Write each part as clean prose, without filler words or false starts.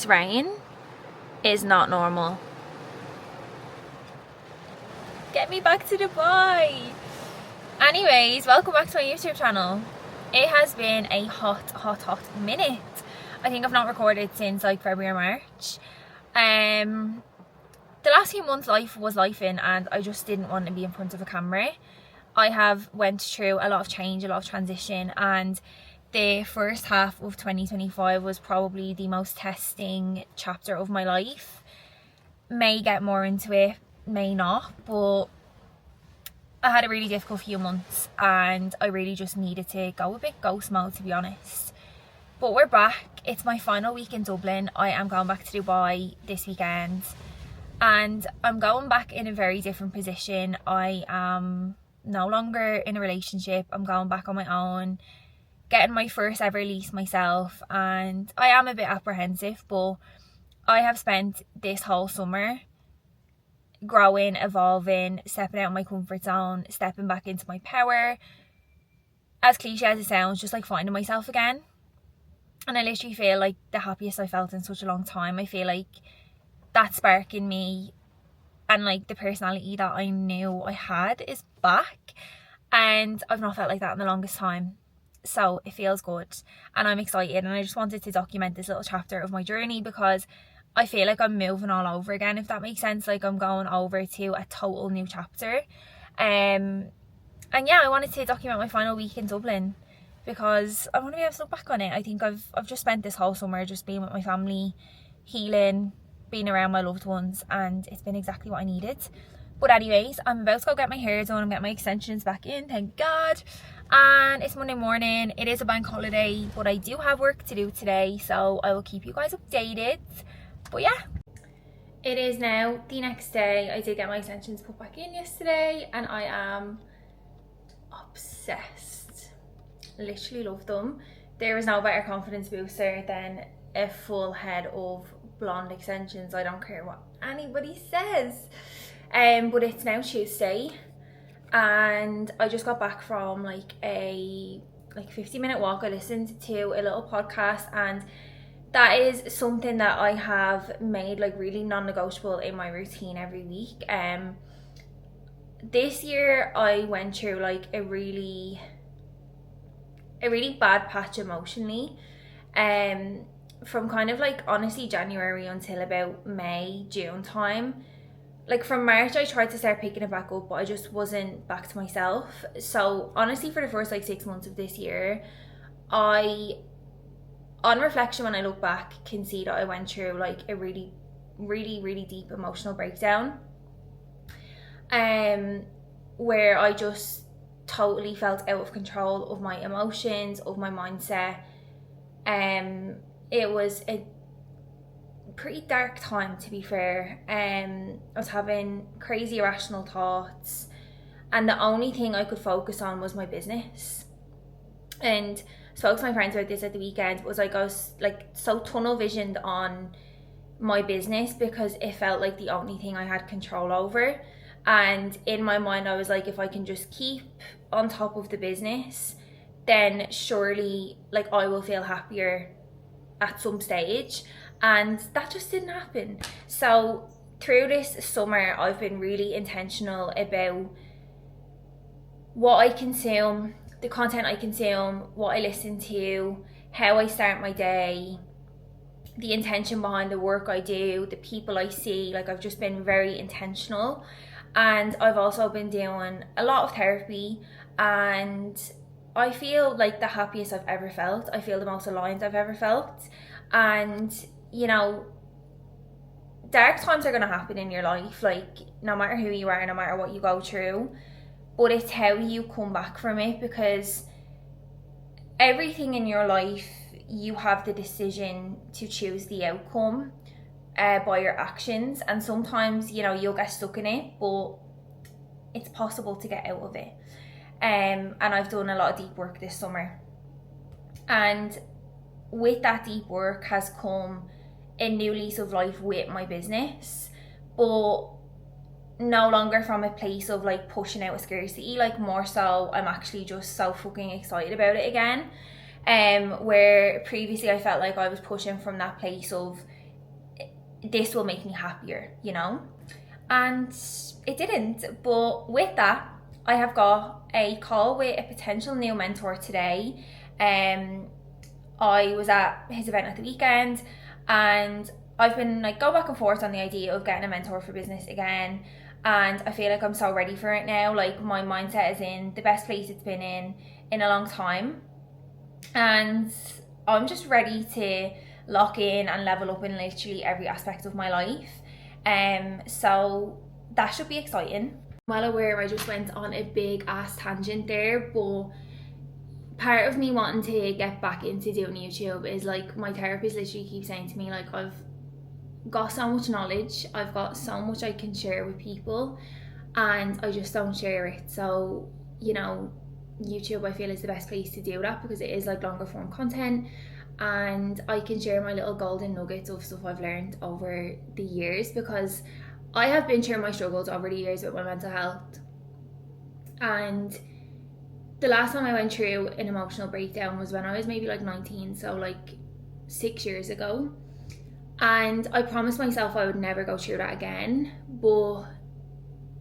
This rain is not normal. Get me back to Dubai. Anyways, welcome back to my YouTube channel. It has been a hot minute. I think I've not recorded since like February or March. The last few months life was lifing and I just didn't want to be in front of a camera. I have went through a lot of change, a lot of transition, and the first half of 2025 was probably the most testing chapter of my life. May get more into it, may not, but I had a really difficult few months and I really just needed to go a bit ghost mode, to be honest. But we're back. It's my final week in Dublin. I am going back to Dubai this weekend and I'm going back in a very different position. I am no longer in a relationship. I'm going back on my own, getting my first ever lease myself, and I am a bit apprehensive, but I have spent this whole summer growing, evolving, stepping out of my comfort zone, stepping back into my power. As cliche as it sounds, just like finding myself again. And I literally feel like the happiest I felt in such a long time. I feel like that spark in me and like the personality that I knew I had is back, and I've not felt like that in the longest time. So it feels good and I'm excited, and I just wanted to document this little chapter of my journey because I feel like I'm moving all over again, if that makes sense. Like I'm going over to a total new chapter. And yeah, I wanted to document my final week in Dublin because I want to be able to look back on it. I think I've just spent this whole summer just being with my family, healing, being around my loved ones, and it's been exactly what I needed. But anyways, I'm about to go get my hair done and get my extensions back in, thank God. And it's Monday morning. It is a bank holiday, but I do have work to do today, so I will keep you guys updated. But yeah, it is now the next day. I did get my extensions put back in yesterday and I am obsessed. Literally love them. There is no better confidence booster than a full head of blonde extensions. I don't care what anybody says. But it's now Tuesday and I just got back from like a 50-minute walk. I listened to a little podcast, and that is something that I have made like really non-negotiable in my routine every week. This year I went through like a really bad patch emotionally. From kind of like honestly January until about May, June time. Like from March I tried to start picking it back up, but I just wasn't back to myself. So honestly for the first like 6 months of this year, on reflection when I look back, can see that I went through like a really deep emotional breakdown. Where I just totally felt out of control of my emotions, of my mindset. It was a pretty dark time, to be fair. I was having crazy irrational thoughts and the only thing I could focus on was my business. And spoke to my friends about this at the weekend. It was like I was like so tunnel visioned on my business because it felt like the only thing I had control over. And in my mind I was like, if I can just keep on top of the business, then surely like I will feel happier at some stage. And that just didn't happen. So through this summer I've been really intentional about what I consume, the content I consume, what I listen to, how I start my day, the intention behind the work I do, the people I see. Like I've just been very intentional. And I've also been doing a lot of therapy, and I feel like the happiest I've ever felt. I feel the most aligned I've ever felt. And you know, dark times are going to happen in your life, like no matter who you are, no matter what you go through, but it's how you come back from it, because everything in your life you have the decision to choose the outcome by your actions. And sometimes, you know, you'll get stuck in it, but it's possible to get out of it. And I've done a lot of deep work this summer, and with that deep work has come a new lease of life with my business, but no longer from a place of like pushing out a scarcity. Like more so I'm actually just so fucking excited about it again. Where previously I felt like I was pushing from that place of this will make me happier, you know? And it didn't. But with that, I have got a call with a potential new mentor today. I was at his event at the weekend, and I've been like going back and forth on the idea of getting a mentor for business again, and I feel like I'm so ready for it now. Like, my mindset is in the best place it's been in a long time, and I'm just ready to lock in and level up in literally every aspect of my life. So that should be exciting. Well aware I just went on a big ass tangent there, but part of me wanting to get back into doing YouTube is like, my therapist literally keeps saying to me, like, I've got so much knowledge, I've got so much I can share with people, and I just don't share it. So, you know, YouTube I feel is the best place to do that, because it is like longer form content, and I can share my little golden nuggets of stuff I've learned over the years, because I have been sharing my struggles over the years with my mental health. And the last time I went through an emotional breakdown was when I was maybe like 19, so like 6 years ago. And I promised myself I would never go through that again, but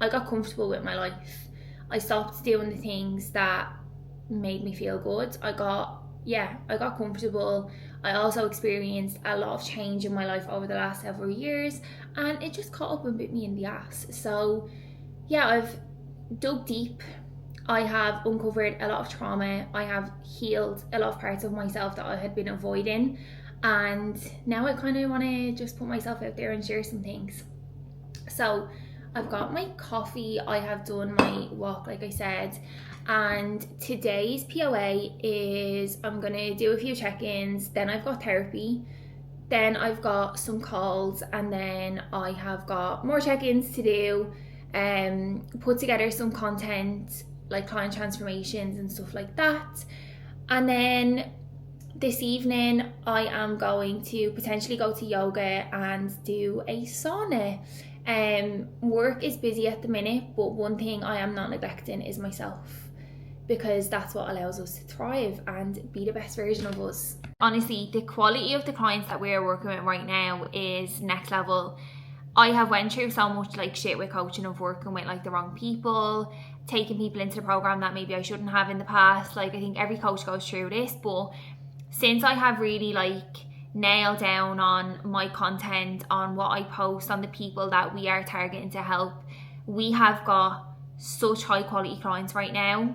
I got comfortable with my life. I stopped doing the things that made me feel good. I got comfortable. I also experienced a lot of change in my life over the last several years, and it just caught up and bit me in the ass. So yeah, I've dug deep. I have uncovered a lot of trauma. I have healed a lot of parts of myself that I had been avoiding, and now I kind of want to just put myself out there and share some things. So I've got my coffee, I have done my walk like I said, and today's POA is I'm going to do a few check-ins, then I've got therapy, then I've got some calls, and then I have got more check-ins to do, put together some content like client transformations and stuff like that. And then this evening I am going to potentially go to yoga and do a sauna. Work is busy at the minute, but one thing I am not neglecting is myself, because that's what allows us to thrive and be the best version of us. Honestly, the quality of the clients that we're working with right now is next level. I have went through so much like shit with coaching, of working with like the wrong people, taking people into the program that maybe I shouldn't have in the past. Like, I think every coach goes through this, but since I have really like nailed down on my content, on what I post, on the people that we are targeting to help, we have got such high quality clients right now.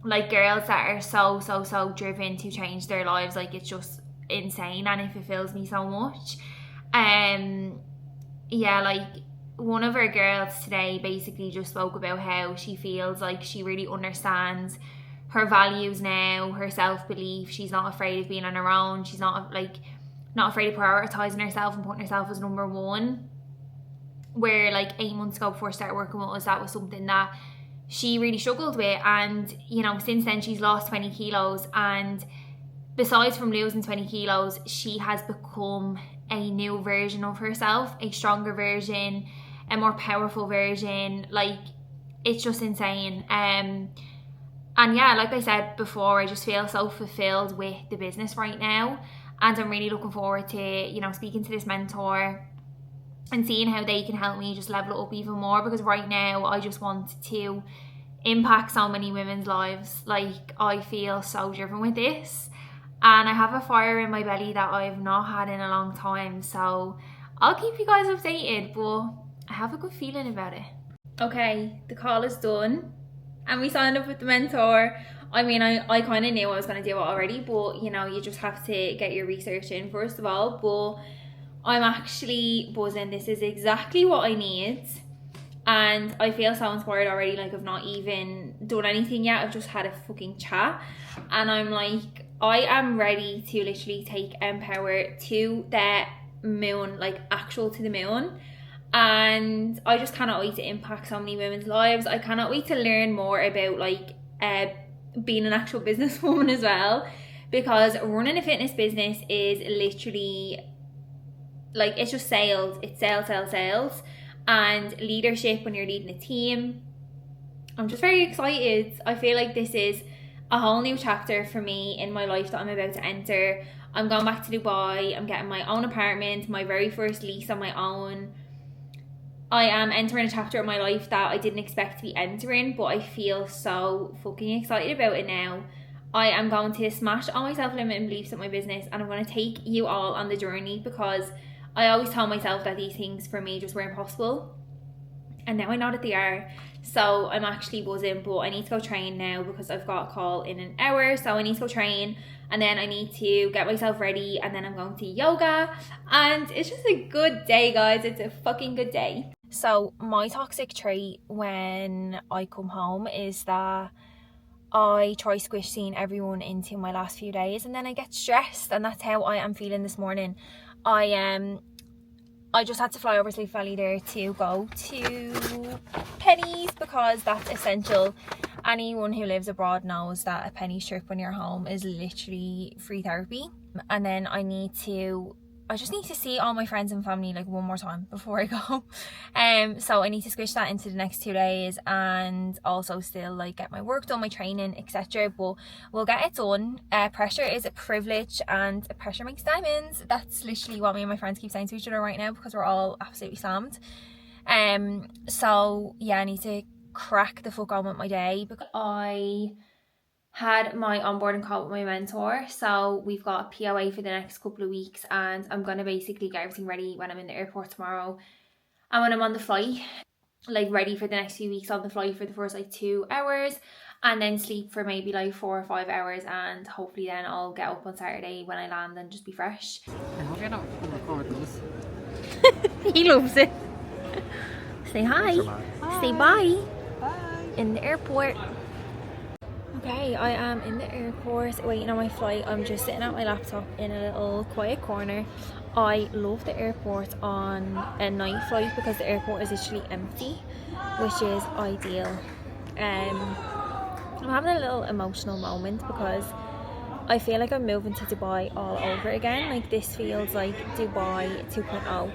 Like, girls that are so driven to change their lives. Like, it's just insane, and it fulfills me so much. Yeah, like one of our girls today basically just spoke about how she feels like she really understands her values now, her self-belief. She's not afraid of being on her own. She's not afraid of prioritizing herself and putting herself as number one. Where like 8 months ago, before I started working with us, that was something that she really struggled with. And you know, since then she's lost 20 kilos, and besides from losing 20 kilos, she has become a new version of herself, a stronger version, a more powerful version. Like, it's just insane. And yeah, like I said before, I just feel so fulfilled with the business right now, and I'm really looking forward to, you know, speaking to this mentor and seeing how they can help me just level it up even more, because right now I just want to impact so many women's lives. Like, I feel so driven with this, and I have a fire in my belly that I've not had in a long time. So I'll keep you guys updated, but I have a good feeling about it. Okay, the call is done, and we signed up with the mentor. I mean, I kind of knew I was going to do it already, but you know, you just have to get your research in first of all. But I'm actually buzzing. This is exactly what I need, and I feel so inspired already. Like, I've not even done anything yet, I've just had a fucking chat, and I'm like, I am ready to literally take Empower to the moon, like actual to the moon. And I just cannot wait to impact so many women's lives. I cannot wait to learn more about like being an actual businesswoman as well, because running a fitness business is literally like, it's just sales. It's sales, and leadership when you're leading a team. I'm just very excited. I feel like this is a whole new chapter for me in my life that I'm about to enter. I'm going back to Dubai. I'm getting my own apartment, my very first lease on my own. I am entering a chapter of my life that I didn't expect to be entering, but I feel so fucking excited about it now. I am going to smash all my self-limiting beliefs with my business, and I'm going to take you all on the journey, because I always tell myself that these things for me just weren't possible, and now I know that they are. So I'm actually buzzing, but I need to go train now because I've got a call in an hour. So I need to go train, and then I need to get myself ready, and then I'm going to yoga, and it's just a good day, guys. It's a fucking good day. So my toxic trait when I come home is that I try squishing everyone into my last few days, and then I get stressed, and that's how I am feeling this morning. I just had to fly over to Sleep Valley there to go to Penny's because that's essential. Anyone who lives abroad knows that a Penny's trip when you're home is literally free therapy. And then I just need to see all my friends and family like one more time before I go. So I need to squish that into the next 2 days, and also still like get my work done, my training, etc. But we'll get it done. Pressure is a privilege, and pressure makes diamonds. That's literally what me and my friends keep saying to each other right now, because we're all absolutely slammed. So yeah, I need to crack the fuck on with my day, because I had my onboarding call with my mentor, so we've got a POA for the next couple of weeks, and I'm gonna basically get everything ready when I'm in the airport tomorrow, and when I'm on the flight, like ready for the next few weeks on the flight for the first like 2 hours, and then sleep for maybe like 4 or 5 hours, and hopefully then I'll get up on Saturday when I land and just be fresh. I hope you're not recording this. He loves it. Say hi. Hi. Say bye. Bye. In the airport. Okay, I am in the airport waiting on my flight. I'm just sitting at my laptop in a little quiet corner. I love the airport on a night flight because the airport is literally empty, which is ideal. I'm having a little emotional moment because I feel like I'm moving to Dubai all over again. Like, this feels like Dubai 2.0.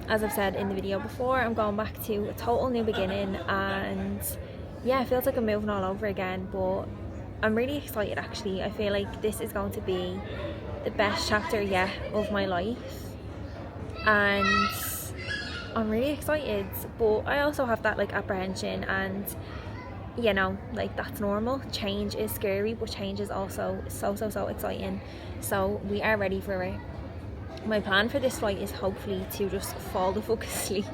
As I've said in the video before, I'm going back to a total new beginning, and yeah, it feels like I'm moving all over again, but I'm really excited actually. I feel like this is going to be the best chapter yet of my life, and I'm really excited, but I also have that like apprehension, and you know, like, that's normal. Change is scary, but change is also so exciting, so we are ready for it. My plan for this flight is hopefully to just fall the fuck asleep.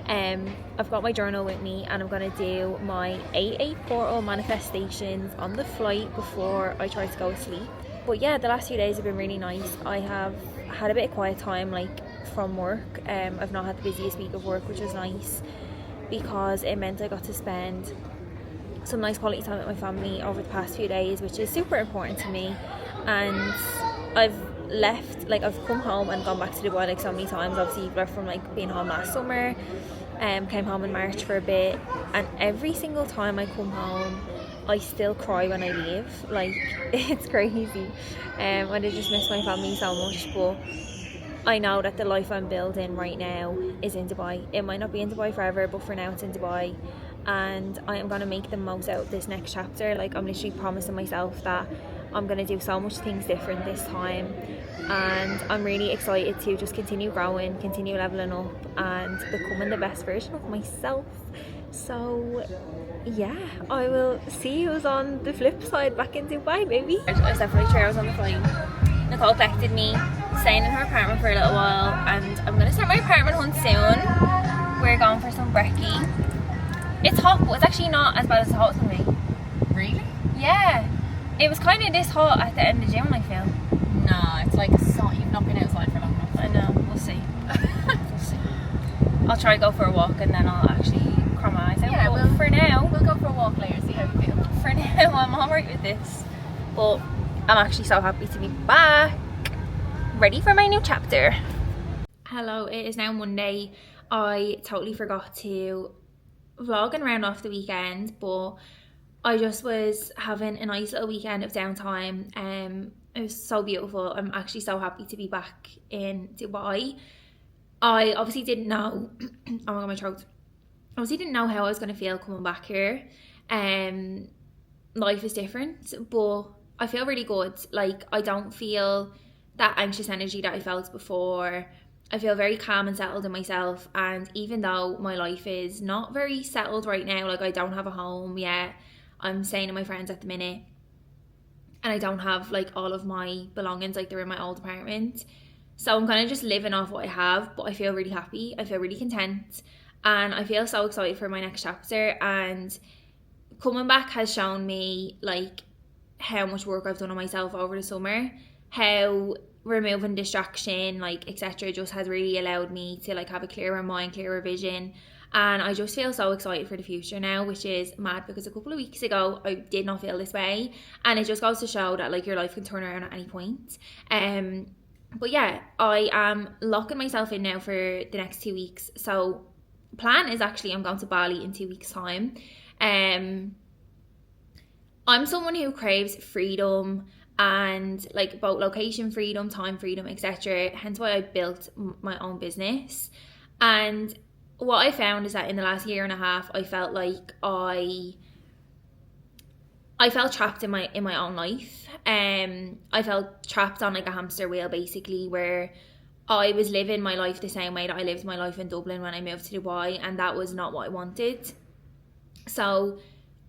I've got my journal with me, and I'm going to do my 8/8 portal manifestations on the flight before I try to go to sleep. But yeah, the last few days have been really nice. I have had a bit of quiet time, like, from work. I've not had the busiest week of work, which was nice because it meant I got to spend some nice quality time with my family over the past few days, which is super important to me. And I've come home and gone back to Dubai like so many times. Obviously, left from like being home last summer, came home in March for a bit, and every single time I come home I still cry when I leave. Like, it's crazy. And I just miss my family so much, but I know that the life I'm building right now is in Dubai. It might not be in Dubai forever, but for now it's in Dubai, and I am going to make the most out of this next chapter. Like, I'm literally promising myself that I'm going to do so much things different this time, and I'm really excited to just continue growing, continue leveling up, and becoming the best version of myself. So yeah, I will see you on the flip side back in Dubai, baby. I slept for like 3 hours on the plane. Nicole collected me, staying in her apartment for a little while, and I'm going to start my apartment hunt soon. We're going for some brekkie. It's hot, but it's actually not as bad as the hot for me. Really? Yeah. It was kind of this hot at the end of June, I feel. No, it's like you've not been outside for long enough. I know, we'll see. We'll see. I'll try to go for a walk, and then I'll actually cry my eyes out. Yeah, but for now, we'll go for a walk later, see how you feel. for now, I'm alright with this. But I'm actually so happy to be back, ready for my new chapter. Hello, it is now Monday. I totally forgot to vlog and round off the weekend, but I just was having a nice little weekend of downtime. It was so beautiful. I'm actually so happy to be back in Dubai. I obviously didn't know oh my god, my throat. Obviously didn't know how I was going to feel coming back here. Life is different, but I feel really good. Like, I don't feel that anxious energy that I felt before. I feel very calm and settled in myself, and even though my life is not very settled right now, like I don't have a home yet, I'm staying with my friends at the minute, and I don't have like all of my belongings, like they're in my old apartment. So I'm kind of just living off what I have, but I feel really happy. I feel really content, and I feel so excited for my next chapter. And coming back has shown me like how much work I've done on myself over the summer, how removing distraction, like etc., just has really allowed me to like have a clearer mind, clearer vision. And I just feel so excited for the future now, which is mad because a couple of weeks ago I did not feel this way, and it just goes to show that like your life can turn around at any point. But yeah, I am locking myself in now for the next 2 weeks. So plan is actually I'm going to Bali in 2 weeks time. I'm someone who craves freedom and like both location freedom, time freedom, etc. Hence why I built my own business. And what I found is that in the last year and a half, I felt like I felt trapped in my own life. I felt trapped on like a hamster wheel, basically, where I was living my life the same way that I lived my life in Dublin when I moved to Dubai, and that was not what I wanted. So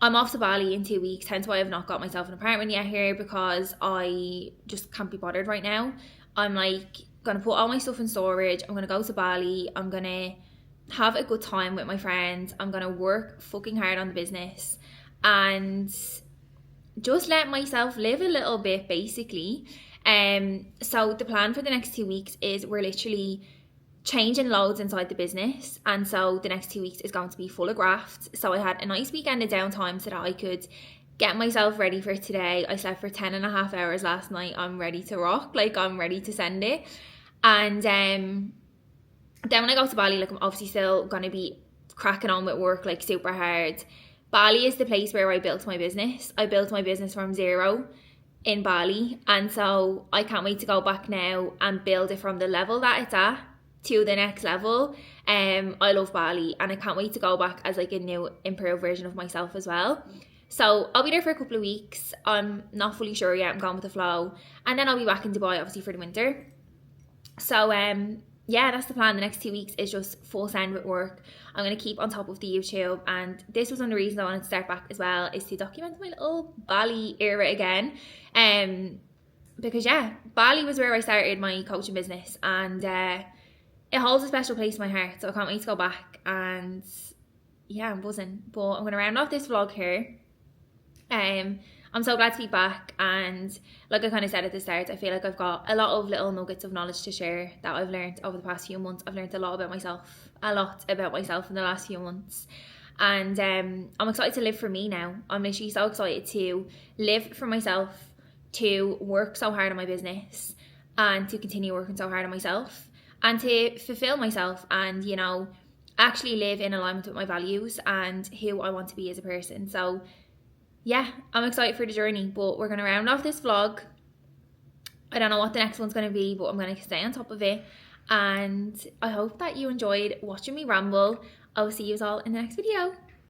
I'm off to Bali in 2 weeks, hence why I've not got myself an apartment yet here, because I just can't be bothered right now. I'm like gonna put all my stuff in storage. I'm gonna go to Bali. I'm gonna have a good time with my friends. I'm gonna work fucking hard on the business and just let myself live a little bit, basically. So the plan for the next 2 weeks is we're literally changing loads inside the business, and so the next 2 weeks is going to be full of grafts. So I had a nice weekend of downtime so that I could get myself ready for today. I slept for 10.5 hours last night. I'm ready to rock, like I'm ready to send it. And then when I go to Bali, like I'm obviously still gonna be cracking on with work like super hard. Bali is the place where I built my business. I built my business from zero in Bali, and so I can't wait to go back now and build it from the level that it's at to the next level. I love Bali, and I can't wait to go back as like a new improved version of myself as well. So I'll be there for a couple of weeks. I'm not fully sure yet. I'm going with the flow, and then I'll be back in Dubai obviously for the winter. So yeah, that's the plan. The next 2 weeks is just full send with work. I'm going to keep on top of the YouTube, and this was one of the reasons I wanted to start back as well, is to document my little Bali era again. Because yeah, Bali was where I started my coaching business, and it holds a special place in my heart, so I can't wait to go back. And yeah, I'm buzzing. But I'm going to round off this vlog here. I'm so glad to be back, and like I kind of said at the start, I feel like I've got a lot of little nuggets of knowledge to share that I've learned over the past few months. I've learned a lot about myself in the last few months, and I'm excited to live for me now. I'm literally so excited to live for myself, to work so hard on my business, and to continue working so hard on myself, and to fulfill myself, and you know, actually live in alignment with my values and who I want to be as a person. So yeah, I'm excited for the journey, but we're going to round off this vlog. I don't know what the next one's going to be, but I'm going to stay on top of it. And I hope that you enjoyed watching me ramble. I'll see you all in the next video.